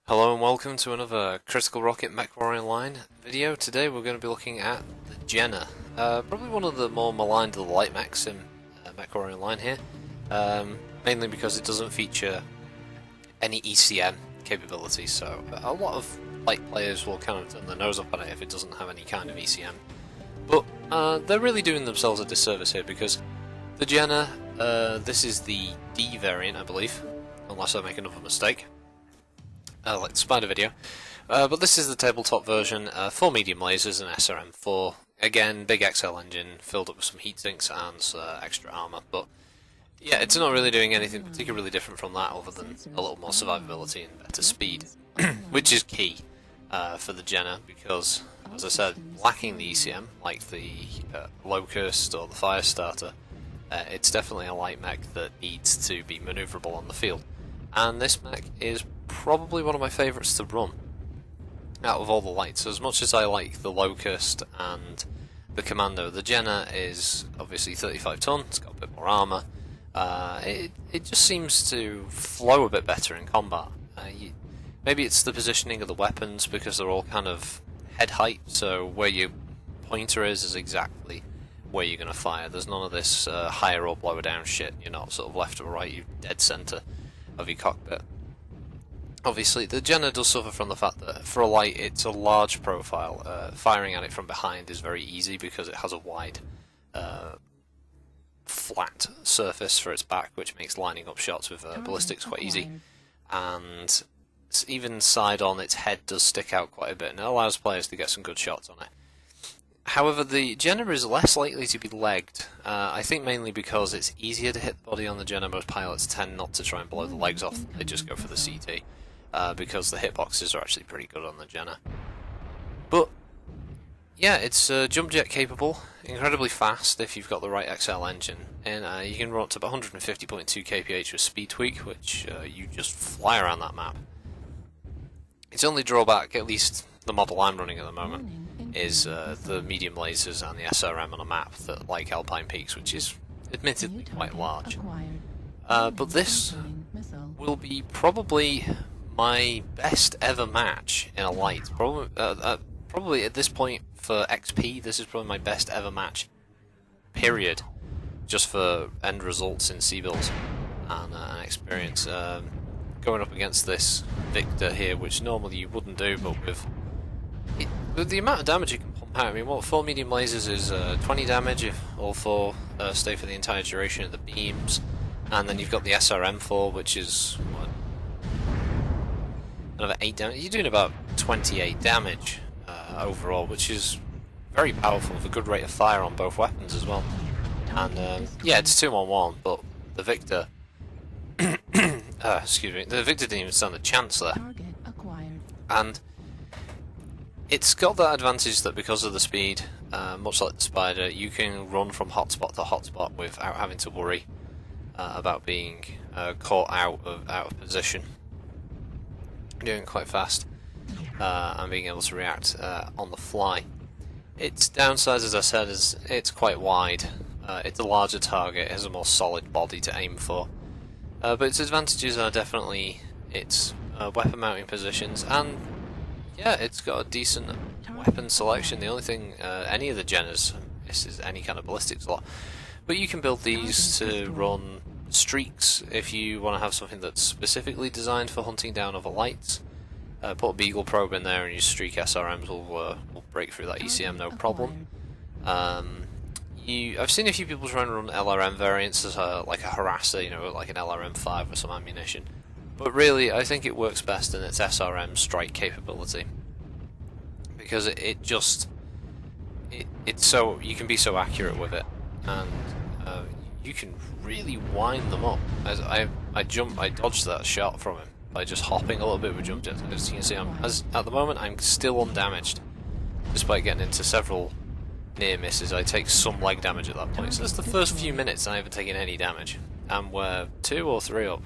Hello and welcome to another Critical Rocket Mechwarrior Online video. Today we're going to be looking at the Jenna. Probably one of the more maligned of the light mechs in Mechwarrior Online here. Mainly because it doesn't feature any ECM capabilities, so a lot of light players will kind of turn their nose up on it if it doesn't have any kind of ECM. But they're really doing themselves a disservice here because the Jenna, this is the D variant I believe, unless I make another mistake. Like the spider video, but this is the tabletop version, 4 medium lasers and SRM4. Again, big XL engine, filled up with some heat sinks and extra armour, but yeah, it's not really doing anything particularly different from that other than a little more survivability and better speed, which is key for the Jenna because, as I said, lacking the ECM, like the Locust or the Firestarter, it's definitely a light mech that needs to be manoeuvrable on the field. And this mech is probably one of my favourites to run out of all the lights. As much as I like the Locust and the Commando, the Jenna is obviously 35 ton, it's got a bit more armour. It just seems to flow a bit better in combat. Maybe it's the positioning of the weapons because they're all kind of head height, so where your pointer is exactly where you're going to fire. There's none of this higher up, lower down shit. You're not sort of left or right, you're dead centre of your cockpit. Obviously, the Jenna does suffer from the fact that for a light, it's a large profile. Firing at it from behind is very easy because it has a wide, flat surface for its back, which makes lining up shots with ballistics quite easy. And even side on, its head does stick out quite a bit, and it allows players to get some good shots on it. However, the Jenna is less likely to be legged, I think mainly because it's easier to hit the body on the Jenna. Most pilots tend not to try and blow the legs off, they just go for the CT, because the hitboxes are actually pretty good on the Jenna. But, yeah, it's jump jet capable, incredibly fast if you've got the right XL engine, and you can run up to about 150.2 kph with speed tweak, which you just fly around that map. Its only drawback, at least the model I'm running at the moment, is the medium lasers and the SRM on a map that, like Alpine Peaks, which is admittedly quite large. But this will be probably my best ever match in a light. Probably at this point for XP, this is probably my best ever match, period. Just for end results in C-bills and experience. Going up against this Victor here, which normally you wouldn't do, but with the amount of damage you can pump out, I mean, what, 4 medium lasers is 20 damage if all 4 stay for the entire duration of the beams, and then you've got the SRM4, which is, what, another 8 damage. You're doing about 28 damage overall, which is very powerful with a good rate of fire on both weapons as well. And yeah, it's 2-on-1, but the Victor, excuse me, the Victor didn't even stand a chance there. And it's got that advantage that because of the speed, much like the Spider, you can run from hotspot to hotspot without having to worry about being caught out of position. Doing it quite fast and being able to react on the fly. Its downside, as I said, is it's quite wide. It's a larger target, it has a more solid body to aim for. But its advantages are definitely its weapon mounting positions, and yeah, it's got a decent weapon selection. The only thing any of the Jennas misses any kind of ballistic slot. But you can build these to run streaks if you want to have something that's specifically designed for hunting down other lights. Put a Beagle probe in there and your streak SRMs will break through that ECM no problem. I've seen a few people try and run LRM variants as like a harasser, you know, like an LRM5 with some ammunition. But really, I think it works best in its SRM strike capability, because it's so, you can be so accurate with it, and you can really wind them up. As I dodged that shot from him by just hopping a little bit with jump jets. As you can see, at the moment I'm still undamaged, despite getting into several near misses. I take some leg damage at that point. So that's the first few minutes I haven't taken any damage, and we're 2 or 3 up.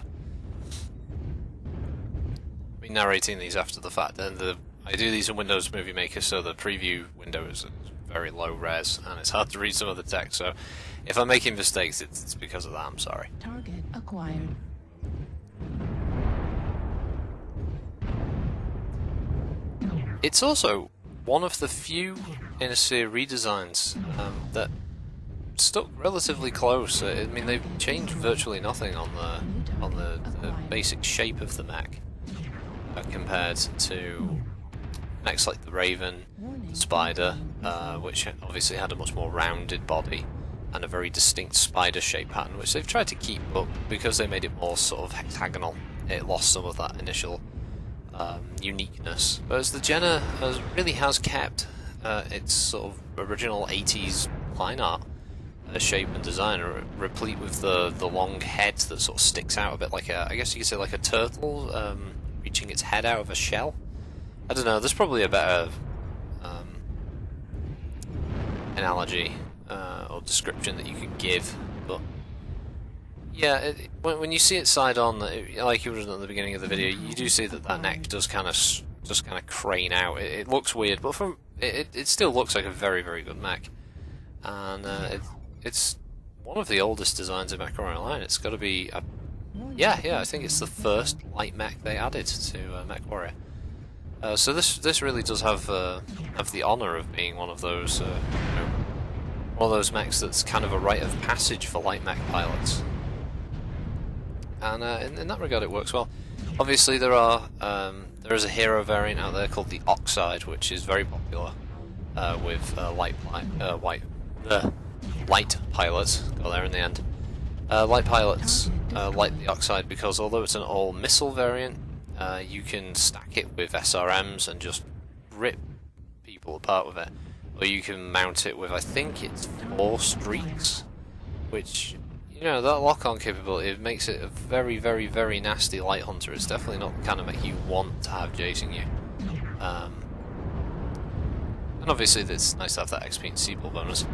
I'm narrating these after the fact, and I do these in Windows Movie Maker, so the preview window is very low res, and it's hard to read some of the text, so if I'm making mistakes, it's because of that, I'm sorry. Target acquired. It's also one of the few Inner Sphere redesigns that stuck relatively close. I mean, they've changed virtually nothing on the basic shape of the mech compared to mechs like the Raven, the Spider, which obviously had a much more rounded body and a very distinct spider-shaped pattern, which they've tried to keep, but because they made it more sort of hexagonal, it lost some of that initial uniqueness. Whereas the Jenna really has kept its sort of original 80s line art shape and design, replete with the long head that sort of sticks out a bit like I guess you could say like a turtle reaching its head out of a shell. I don't know, there's probably a better analogy or description that you could give, but yeah, when you see it side on, like you would have done at the beginning of the video, you do see that neck does kind of crane out. It looks weird, but it still looks like a very, very good mech, and it's one of the oldest designs of Mechwarrior Online. It's got to be yeah, I think it's the first light mech they added to Mechwarrior. So this really does have the honour of being one of those one of those mechs that's kind of a rite of passage for light mech pilots, and in that regard it works well. Obviously there is a hero variant out there called the Oxide, which is very popular with light pilots. Got there in the end. Light pilots like the Oxide because although it's an all missile variant, you can stack it with SRMs and just rip people apart with it. Or you can mount it with, I think it's 4 streaks, which, you know, that lock-on capability, it makes it a very, very, very nasty light hunter. It's definitely not the kind of mech you want to have chasing you. And obviously it's nice to have that XP and Sequel bonus.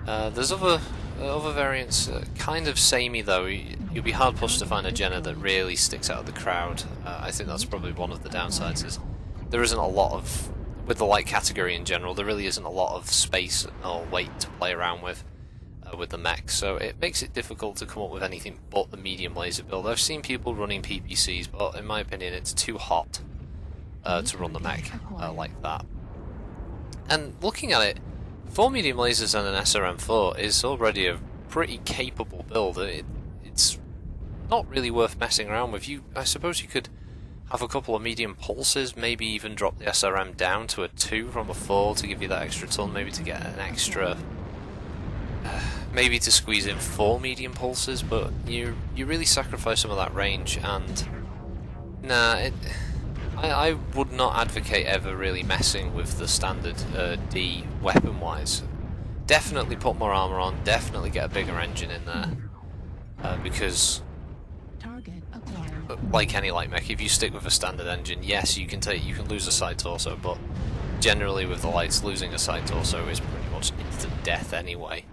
There's other variants, kind of samey though. You'll be hard pushed to find a Jenna that really sticks out of the crowd. I think that's probably one of the downsides, is there isn't a lot of, with the light category in general, there really isn't a lot of space or weight to play around with the mech, so it makes it difficult to come up with anything but the medium laser build. I've seen people running PPCs, but in my opinion it's too hot to run the mech like that. And looking at it, 4 medium lasers and an SRM4 is already a pretty capable build. It's not really worth messing around with. I suppose you could have a couple of medium pulses, maybe even drop the SRM down to a 2 from a 4 to give you that extra ton, maybe to get an extra, maybe to squeeze in 4 medium pulses, but you really sacrifice some of that range, and nah, I would not advocate ever really messing with the standard D weapon-wise. Definitely put more armour on, definitely get a bigger engine in there, because like any light mech, if you stick with a standard engine, yes, you can lose a side torso, but generally with the lights, losing a side torso is pretty much instant death anyway.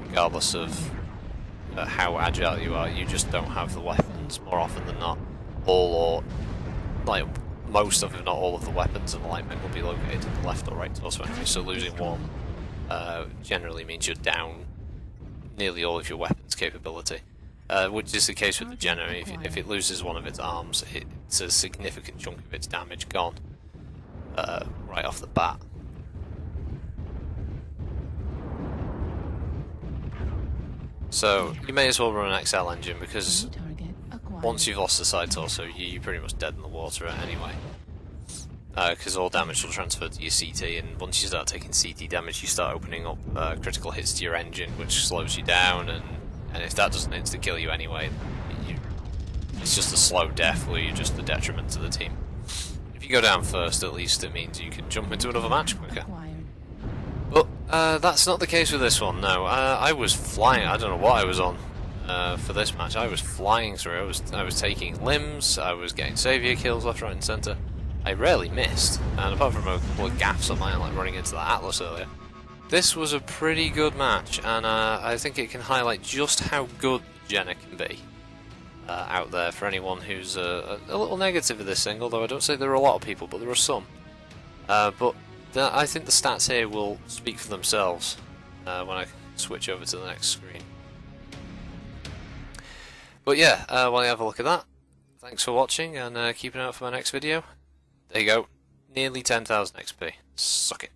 Regardless of how agile you are, you just don't have the weapons more often than not. Like most of, if not all of the weapons in the light mech will be located in the left or right torso anyway, so losing one generally means you're down nearly all of your weapons capability. Which is the case with the Jenna. If it loses one of its arms, it's a significant chunk of its damage gone right off the bat. So you may as well run an XL engine, because once you've lost the side torso, you're pretty much dead in the water anyway. Because all damage will transfer to your CT, and once you start taking CT damage, you start opening up critical hits to your engine, which slows you down, and if that doesn't insta-kill you anyway, it's just a slow death where you're just a detriment to the team. If you go down first, at least it means you can jump into another match quicker. But that's not the case with this one, no. I was flying, I don't know what I was on for this match. I was flying through, I was taking limbs, I was getting saviour kills left, right and centre. I rarely missed, and apart from a couple of gaffes on mine, like running into that Atlas earlier, this was a pretty good match, and I think it can highlight just how good Jenna can be out there for anyone who's a little negative of this thing, although I don't say there are a lot of people, but there are some. But I think the stats here will speak for themselves when I switch over to the next screen. But yeah, while you have a look at that, thanks for watching, and keep an eye out for my next video. There you go. nearly 10,000 XP. Suck it.